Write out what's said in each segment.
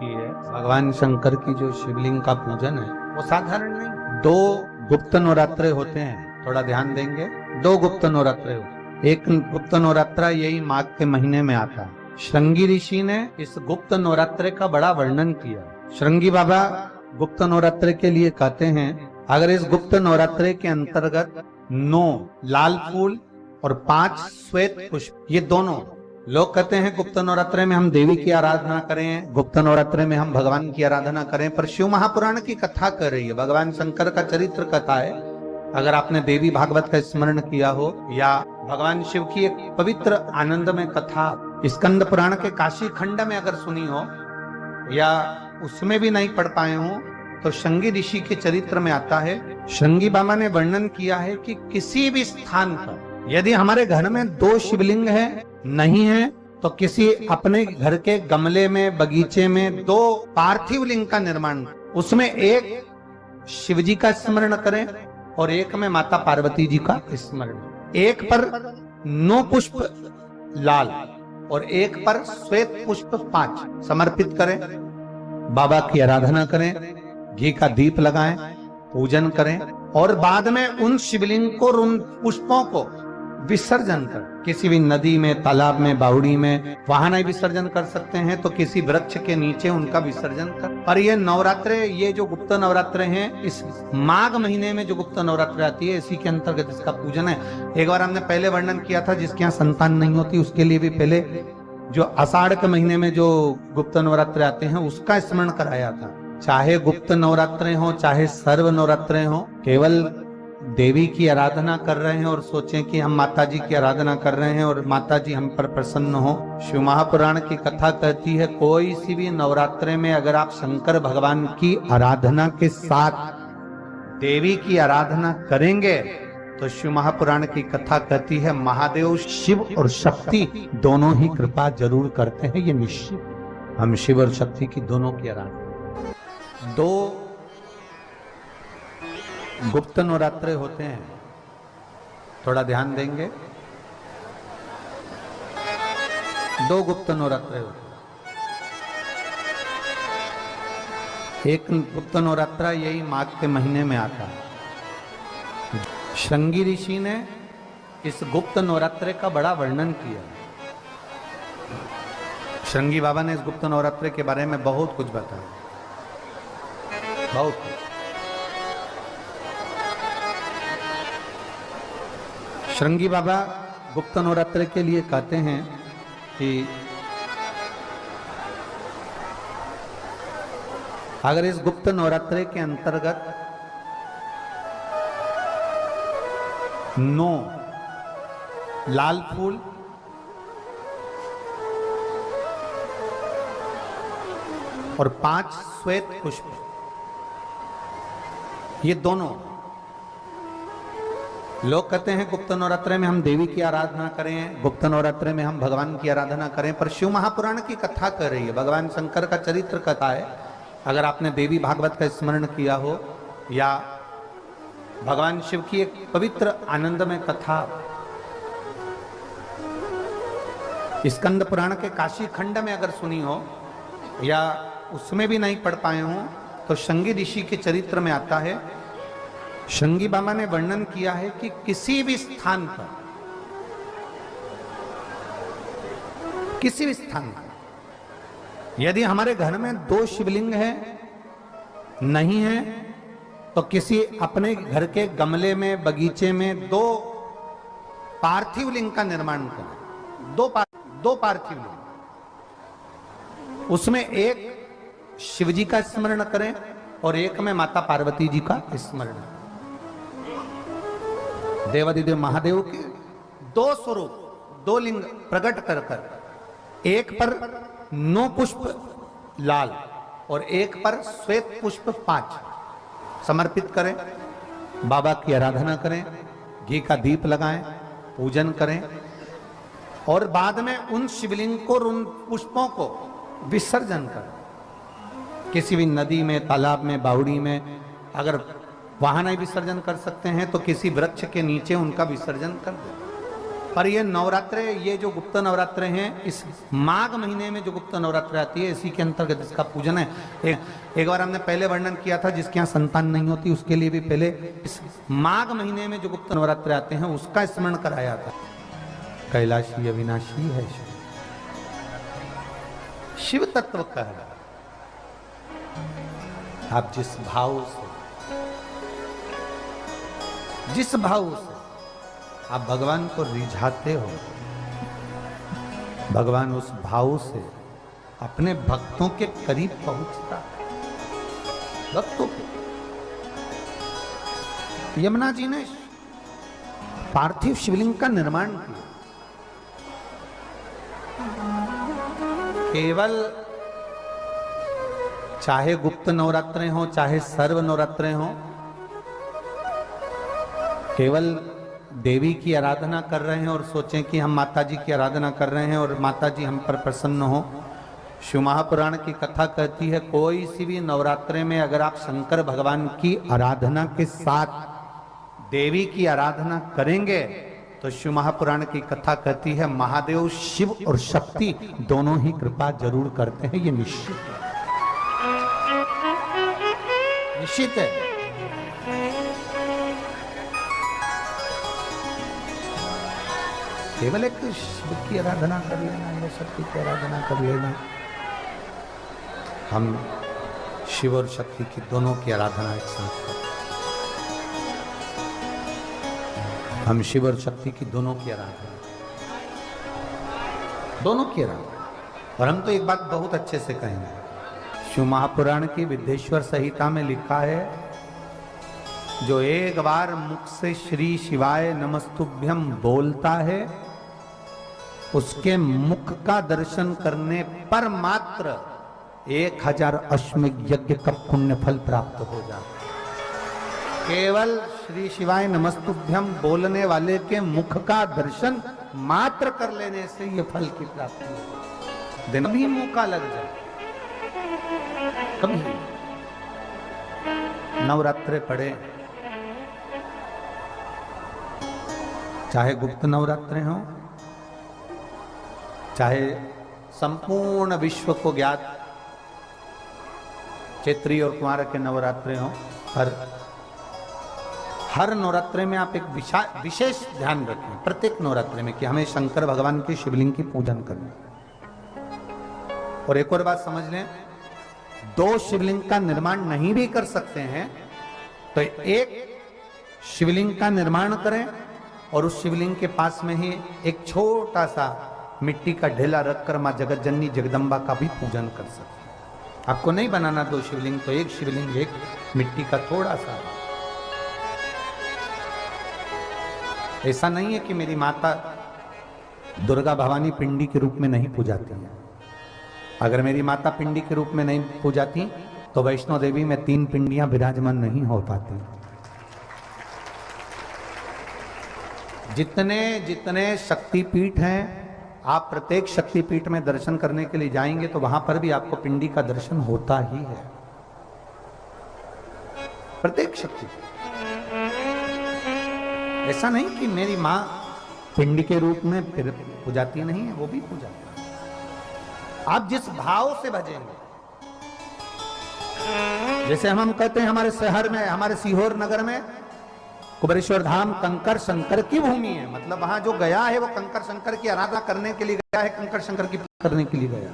की है। भगवान शंकर की जो शिवलिंग का पूजन है वो साधारण नहीं। 2 गुप्त नवरात्रे होते हैं, थोड़ा ध्यान देंगे। 2 गुप्त नवरात्रे होते हैं। एक गुप्त नवरात्रा यही माघ के महीने में आता है। श्रृंगी ऋषि ने इस गुप्त नवरात्रे का बड़ा वर्णन किया। श्रृंगी बाबा गुप्त नवरात्रे के लिए कहते हैं, अगर इस गुप्त नवरात्रे के अंतर्गत 9 लाल फूल और 5 श्वेत पुष्प, ये दोनों, लोग कहते हैं गुप्त नवरात्रे में हम देवी की आराधना करें, गुप्त नवरात्रे में हम भगवान की आराधना करें, पर शिव महापुराण की कथा कर रही है, भगवान शंकर का चरित्र कथा है। अगर आपने देवी भागवत का स्मरण किया हो या भगवान शिव की एक पवित्र आनंदमय कथा स्कंद पुराण के काशी खंड में अगर सुनी हो या उसमें भी नहीं पढ़ पाए हो, तो श्रृंगी ऋषि के चरित्र में आता है। श्रृंगी बाबा ने वर्णन किया है कि किसी भी स्थान पर यदि हमारे घर में 2 शिवलिंग है, नहीं है, तो किसी अपने घर के गमले में, बगीचे में 2 पार्थिव लिंग का निर्माण, उसमें एक शिव जी का स्मरण करें और एक में माता पार्वती जी का स्मरण। एक पर 9 पुष्प लाल और एक पर श्वेत पुष्प 5 समर्पित करें, बाबा की आराधना करें, घी का दीप लगाएं, पूजन करें और बाद में उन शिवलिंग को, उन पुष्पों को विसर्जन कर, किसी भी नदी में, तालाब में, बावड़ी में, वहां नहीं विसर्जन कर सकते हैं तो किसी वृक्ष के नीचे उनका विसर्जन कर। और ये नवरात्रे, ये जो गुप्त नवरात्रे हैं, इस माघ महीने में जो गुप्त नवरात्रे आती है, इसी के अंतर्गत इसका पूजन है। एक बार हमने पहले वर्णन किया था, जिसके यहाँ संतान नहीं होती उसके लिए भी पहले जो आषाढ़ के महीने में जो गुप्त नवरात्रे आते हैं उसका स्मरण कराया था। चाहे गुप्त नवरात्रे हो, चाहे सर्व नवरात्रे हो, केवल देवी की आराधना कर रहे हैं और सोचें कि हम माता जी की आराधना कर रहे हैं और माता जी हम पर प्रसन्न हो। शिव महापुराण की कथा कहती है, कोई सी भी नवरात्रे में अगर आप शंकर भगवान की आराधना के साथ देवी की आराधना करेंगे तो शिव महापुराण की कथा कहती है, महादेव शिव और शक्ति दोनों ही कृपा जरूर करते हैं, ये निश्चित। हम शिव और शक्ति की दोनों की आराधना। 2 गुप्त नवरात्रे होते हैं, थोड़ा ध्यान देंगे। 2 गुप्त नवरात्रे होते हैं। एक गुप्त नवरात्रा यही माघ के महीने में आता है। श्रृंगी ऋषि ने इस गुप्त नवरात्रे का बड़ा वर्णन किया। श्रृंगी बाबा ने इस गुप्त नवरात्रे के बारे में बहुत कुछ बताया, बहुत कुछ। श्रृंगी बाबा गुप्त नवरात्रे के लिए कहते हैं कि अगर इस गुप्त नवरात्रे के अंतर्गत 9 लाल फूल और 5 श्वेत पुष्प, ये दोनों, लोग कहते हैं गुप्त नवरात्रे में हम देवी की आराधना करें, गुप्त नवरात्रे में हम भगवान की आराधना करें, पर शिव महापुराण की कथा कर रही है, भगवान शंकर का चरित्र कथा है। अगर आपने देवी भागवत का स्मरण किया हो या भगवान शिव की एक पवित्र आनंदमय कथा स्कंद पुराण के काशी खंड में अगर सुनी हो या उसमें भी नहीं पढ़ पाए हो, तो श्रृंगी ऋषि के चरित्र में आता है। श्रृंगी बाबा ने वर्णन किया है कि किसी भी स्थान पर, किसी भी स्थान पर यदि हमारे घर में 2 शिवलिंग है, नहीं है, तो किसी अपने घर के गमले में, बगीचे में 2 पार्थिव लिंग का निर्माण करें। 2 पार्थिव लिंग, उसमें एक शिवजी का स्मरण करें और एक में माता पार्वती जी का स्मरण। देवादिदेव महादेव के 2 स्वरूप, 2 लिंग प्रकट कर कर एक पर 9 पुष्प लाल और एक पर श्वेत पुष्प 5 समर्पित करें, बाबा की आराधना करें, घी का दीप लगाएं, पूजन करें और बाद में उन शिवलिंग को, उन पुष्पों को विसर्जन करें। किसी भी नदी में, तालाब में, बावड़ी में, अगर वहां नहीं विसर्जन कर सकते हैं तो किसी वृक्ष के नीचे उनका विसर्जन कर दें। पर ये नवरात्रे, ये जो गुप्त नवरात्रे हैं, इस माघ महीने में जो गुप्त नवरात्रे आती है, इसी के अंतर्गत इसका पूजन है। एक बार हमने पहले वर्णन किया था, जिसके यहाँ संतान नहीं होती उसके लिए भी पहले इस माघ महीने में जो गुप्त नवरात्रे आते हैं उसका स्मरण कराया था। कैलाशी अविनाशी है शिव तत्व का है। आप जिस भाव से आप भगवान को रिझाते हो, भगवान उस भाव से अपने भक्तों के करीब पहुंचता है। भक्तों के यमुना जी ने पार्थिव शिवलिंग का निर्माण किया। केवल चाहे गुप्त नवरात्रे हो चाहे सर्व नवरात्रे हो, केवल देवी की आराधना कर रहे हैं और सोचें कि हम माता जी की आराधना कर रहे हैं और माता जी हम पर प्रसन्न हो। शिव महापुराण की कथा कहती है, कोई सी भी नवरात्रे में अगर आप शंकर भगवान की आराधना के साथ देवी की आराधना करेंगे तो शिव महापुराण की कथा कहती है महादेव शिव और शक्ति दोनों ही कृपा जरूर करते हैं। ये निश्चित है, निश्चित है। केवल एक शिव की आराधना कर लेना या शक्ति की आराधना कर लेना, हम शिव और शक्ति की दोनों की आराधना एक साथ करें। हम शिव और शक्ति की दोनों की आराधना और हम तो एक बात बहुत अच्छे से कहेंगे, शिव महापुराण की विद्येश्वर संहिता में लिखा है, जो एक बार मुख से श्री शिवाय नमस्तुभ्यम बोलता है उसके मुख का दर्शन करने पर मात्र 1000 अश्वमेध यज्ञ का पुण्य फल प्राप्त हो जाता। केवल श्री शिवाय नमस्तुभ्यम बोलने वाले के मुख का दर्शन मात्र कर लेने से ये फल की प्राप्ति हो। दिन भी मुंह का लग जाए, कभी नवरात्रे पड़े, चाहे गुप्त नवरात्रे हो चाहे संपूर्ण विश्व को ज्ञात चैत्री और कुमार के नवरात्रे हो, हर नवरात्रे में आप एक विशेष ध्यान रखें प्रत्येक नवरात्रे में कि हमें शंकर भगवान के शिवलिंग की पूजन करनी। और एक और बात समझ लें, 2 शिवलिंग का निर्माण नहीं भी कर सकते हैं तो एक शिवलिंग का निर्माण करें और उस शिवलिंग के पास में ही एक छोटा सा मिट्टी का ढेला रखकर मां जगत जननी जगदम्बा का भी पूजन कर सकते हैं। आपको नहीं बनाना 2 शिवलिंग, तो एक शिवलिंग एक मिट्टी का थोड़ा सा। ऐसा नहीं है कि मेरी माता दुर्गा भवानी पिंडी के रूप में नहीं पूजाती है। अगर मेरी माता पिंडी के रूप में नहीं पूजाती तो वैष्णो देवी में 3 पिंडियां विराजमान नहीं हो पाती। जितने जितने शक्तिपीठ हैं, आप प्रत्येक शक्तिपीठ में दर्शन करने के लिए जाएंगे तो वहां पर भी आपको पिंडी का दर्शन होता ही है। प्रत्येक शक्ति, ऐसा नहीं कि मेरी मां पिंडी के रूप में पूजाती नहीं है, वो भी पूजाती है। आप जिस भाव से भजेंगे, जैसे हम कहते हैं हमारे शहर में, हमारे सीहोर नगर में कुबेरेश्वर धाम कंकर शंकर की भूमि है, मतलब वहां जो गया है वो कंकर शंकर की आराधना करने के लिए गया है, कंकर शंकर की करने के लिए गया।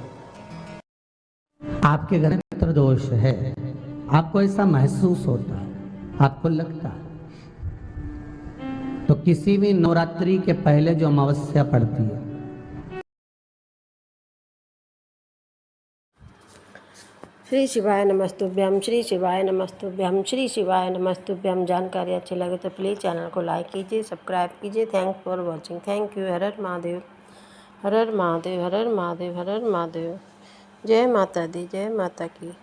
आपके घर में पितृ दोष है, आपको ऐसा महसूस होता है, आपको लगता है, तो किसी भी नवरात्रि के पहले जो अमावस्या पड़ती है, श्री शिवाय नमस्तुभ्यम, श्री शिवाय नमस्तुभ्यम, श्री शिवाय नमस्तुभ्यम। जानकारी अच्छी लगे तो प्लीज़ चैनल को लाइक कीजिए, सब्सक्राइब कीजिए। Thanks for watching. Thank you. Har Har Mahadev, Har Har Mahadev, Har Har Mahadev, Har Har Mahadev. जय माता दी, जय माता की।